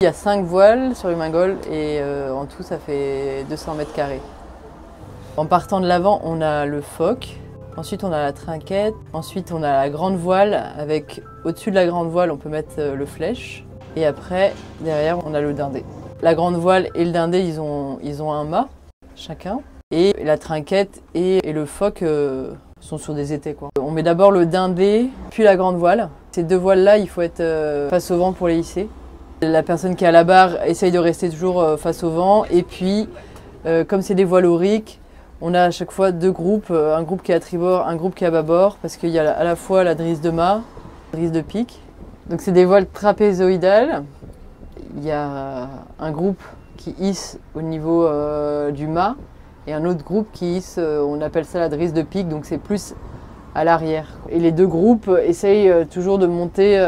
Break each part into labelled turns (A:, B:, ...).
A: Il y a 5 voiles sur Humingol et en tout ça fait 200 mètres carrés. En partant de l'avant, on a le foc, ensuite on a la trinquette, ensuite on a la grande voile avec au-dessus de la grande voile on peut mettre le flèche et après derrière on a le dindé. La grande voile et le dindé ils ont un mât chacun et la trinquette et le foc sont sur des étais quoi. On met d'abord le dindé puis la grande voile. Ces deux voiles là il faut être face au vent pour les hisser. La personne qui est à la barre essaye de rester toujours face au vent et puis comme c'est des voiles auriques, on a à chaque fois deux groupes, un groupe qui est à tribord, un groupe qui est à bâbord parce qu'il y a à la fois la drisse de mât, la drisse de pique. Donc c'est des voiles trapézoïdales. Il y a un groupe qui hisse au niveau du mât et un autre groupe qui hisse, on appelle ça la drisse de pique, donc c'est plus à l'arrière. Et les deux groupes essayent toujours de monter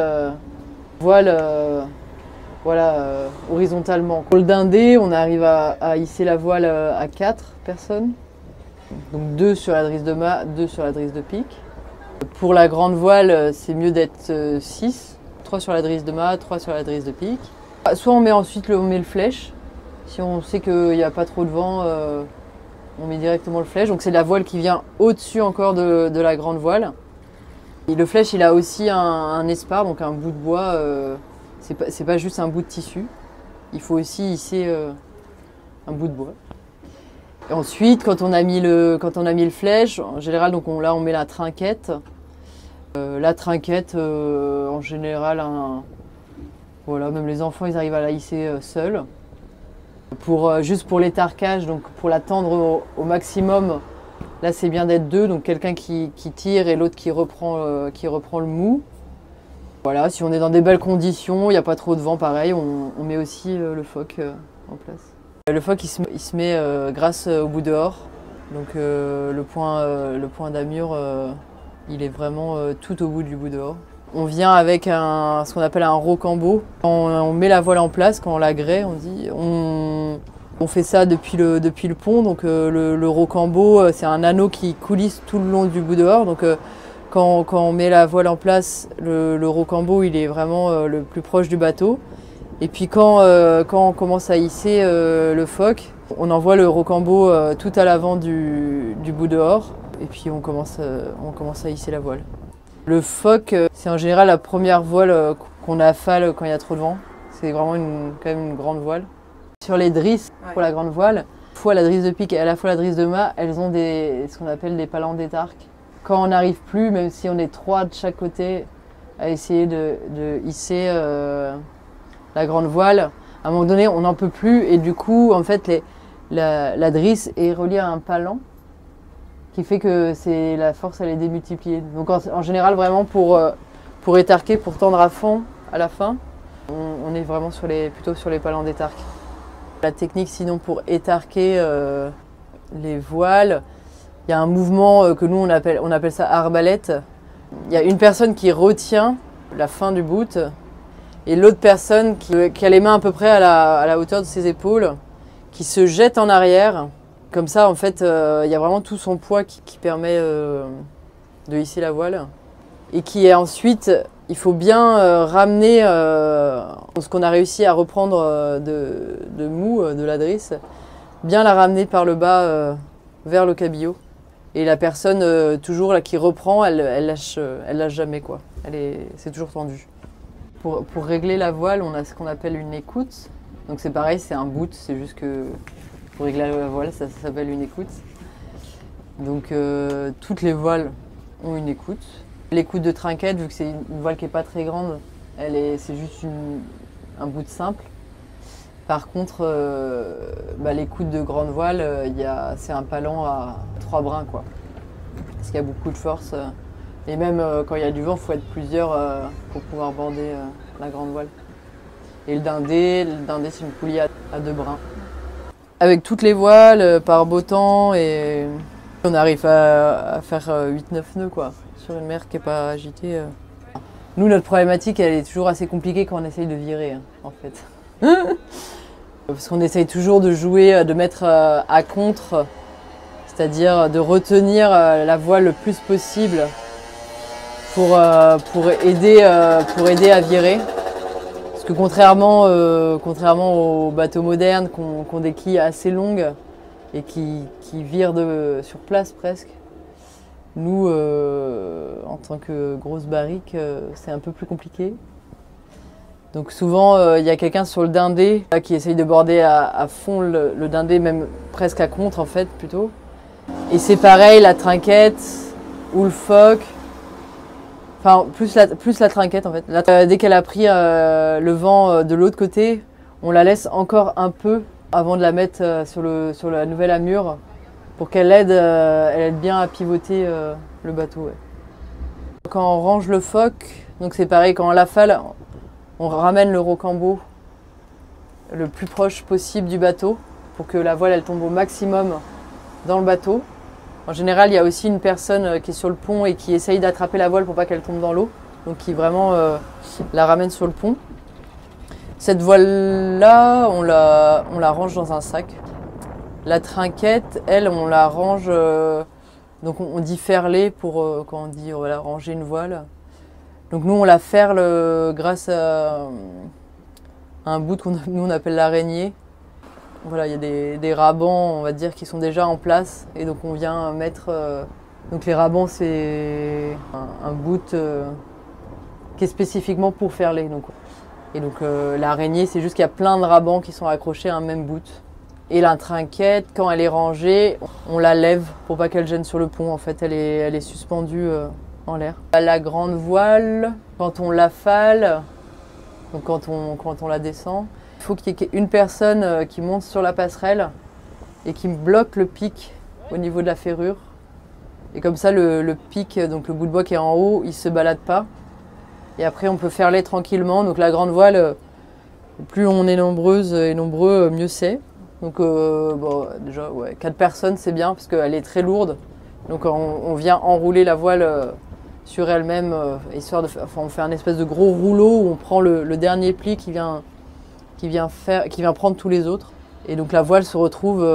A: voile horizontalement. Pour le dindé, on arrive à hisser la voile à 4 personnes. Donc 2 sur la drisse de mât, 2 sur la drisse de pique. Pour la grande voile, c'est mieux d'être 6. 3 sur la drisse de mât, 3 sur la drisse de pique. Soit on met ensuite le flèche. Si on sait qu'il n'y a pas trop de vent, on met directement le flèche. Donc c'est la voile qui vient au-dessus encore de la grande voile. Et le flèche, il a aussi un espar, donc un bout de bois. C'est pas juste un bout de tissu. Il faut aussi hisser un bout de bois. Et ensuite, quand on a mis le flèche, en général, donc là on met la trinquette. La trinquette, en général, voilà, même les enfants ils arrivent à la hisser seuls. Juste pour l'étarquage, donc pour la tendre au maximum, là c'est bien d'être 2, donc quelqu'un qui tire et l'autre qui reprend le mou. Voilà, si on est dans des belles conditions, il n'y a pas trop de vent, pareil, on met aussi le foc en place. Le foc, il se met grâce au bout dehors. Donc le point d'amure, il est vraiment tout au bout du bout dehors. On vient avec ce qu'on appelle un rocambeau. Quand on met la voile en place, quand on la graie, on fait ça depuis le pont. Donc le rocambeau, c'est un anneau qui coulisse tout le long du bout dehors. Donc quand on met la voile en place, le rocambeau, il est vraiment le plus proche du bateau. Et puis quand on commence à hisser le foc, on envoie le rocambeau tout à l'avant du bout dehors. Et puis on commence à hisser la voile. Le foc, c'est en général la première voile qu'on affale quand il y a trop de vent. C'est vraiment quand même une grande voile. Sur les drisses, pour la grande voile, à la fois la drisse de pique et à la fois la drisse de mât, elles ont ce qu'on appelle des palans d'étarque. Quand on n'arrive plus, même si on est 3 de chaque côté, à essayer de hisser la grande voile, à un moment donné, on n'en peut plus et du coup, en fait, la drisse est reliée à un palan qui fait que la force, elle est démultipliée. Donc en général, vraiment pour étarquer, pour tendre à fond à la fin, on est vraiment plutôt sur les palans d'étarque. La technique, sinon, pour étarquer les voiles, il y a un mouvement que nous, on appelle ça arbalète. Il y a une personne qui retient la fin du bout et l'autre personne qui a les mains à peu près à la hauteur de ses épaules, qui se jette en arrière. Comme ça, en fait, il y a vraiment tout son poids qui permet de hisser la voile. Et qui est ensuite, il faut bien ramener ce qu'on a réussi à reprendre de mou, de la drisse, bien la ramener par le bas vers le cabillaud. Et la personne, toujours là, qui reprend, elle lâche jamais, quoi. C'est toujours tendu. Pour régler la voile, on a ce qu'on appelle une écoute. Donc c'est pareil, c'est un bout, c'est juste que pour régler la voile, ça s'appelle une écoute. Donc toutes les voiles ont une écoute. L'écoute de trinquette, vu que c'est une voile qui n'est pas très grande, c'est juste un bout de simple. Par contre, l'écoute de grande voile, c'est un palan à 3 brins, quoi. Parce qu'il y a beaucoup de force. Et même quand il y a du vent, il faut être plusieurs pour pouvoir border la grande voile. Et le dindé, c'est une poulie à 2 brins. Avec toutes les voiles, par beau temps, et on arrive à faire 8-9 nœuds, quoi, sur une mer qui n'est pas agitée. Nous, notre problématique, elle est toujours assez compliquée quand on essaye de virer, en fait. Parce qu'on essaye toujours de jouer, de mettre à contre, c'est-à-dire de retenir la voile le plus possible pour aider à virer. Parce que contrairement aux bateaux modernes qui ont des quilles assez longues et qui virent sur place presque, nous, en tant que grosse barrique, c'est un peu plus compliqué. Donc souvent, il y a quelqu'un sur le dindé qui essaye de border à fond le dindé, même presque à contre en fait plutôt. Et c'est pareil, la trinquette ou le phoque, enfin plus la trinquette en fait. Dès qu'elle a pris le vent de l'autre côté, on la laisse encore un peu avant de la mettre sur la nouvelle amure pour qu'elle elle aide bien à pivoter le bateau. Ouais. Quand on range le phoque, donc c'est pareil, quand on l'affale, on ramène le rocambeau le plus proche possible du bateau pour que la voile elle tombe au maximum dans le bateau. En général, il y a aussi une personne qui est sur le pont et qui essaye d'attraper la voile pour pas qu'elle tombe dans l'eau, donc qui vraiment la ramène sur le pont. Cette voile-là, on la range dans un sac. La trinquette, elle, on la range, donc on dit ferler pour quand on dit voilà, ranger une voile. Donc nous on la ferle grâce à un bout qu'on nous on appelle l'araignée. Voilà, il y a des rabans, on va dire, qui sont déjà en place et donc on vient mettre. Donc les rabans c'est un bout qui est spécifiquement pour ferler. Et donc l'araignée c'est juste qu'il y a plein de rabans qui sont accrochés à un même bout. Et la trinquette, quand elle est rangée, on la lève pour pas qu'elle gêne sur le pont. En fait, elle est suspendue en l'air. La grande voile, quand on l'affale, donc quand on la descend, il faut qu'il y ait une personne qui monte sur la passerelle et qui bloque le pic au niveau de la ferrure. Et comme ça, le pic, donc le bout de bois qui est en haut, il ne se balade pas. Et après, on peut ferler tranquillement. Donc la grande voile, plus on est nombreuses et nombreux, mieux c'est. Donc bon, déjà, ouais, 4 personnes, c'est bien parce qu'elle est très lourde. Donc on vient enrouler la voile sur elle-même, histoire de on fait un espèce de gros rouleau où on prend le dernier pli qui vient prendre tous les autres. Et donc la voile se retrouve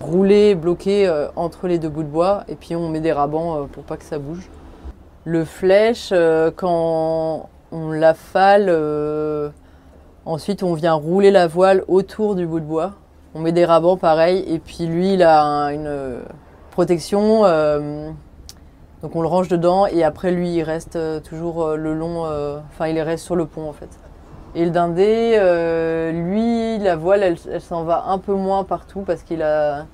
A: roulée, bloquée entre les deux bouts de bois. Et puis on met des rabans pour pas que ça bouge. Le flèche, quand on l'affale, ensuite on vient rouler la voile autour du bout de bois. On met des rabans pareil, et puis lui il a une protection, donc on le range dedans, et après lui il reste toujours le long, enfin il reste sur le pont en fait. Et le dindé, lui la voile elle s'en va un peu moins partout parce qu'il a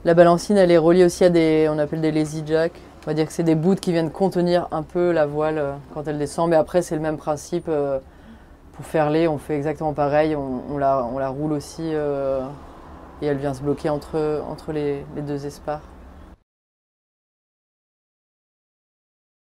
A: la balancine, elle est reliée aussi à on appelle des lazy jack. On va dire que c'est des bouts qui viennent contenir un peu la voile quand elle descend, mais après c'est le même principe. Pour ferler, on fait exactement pareil, on la roule aussi et elle vient se bloquer entre les deux espares.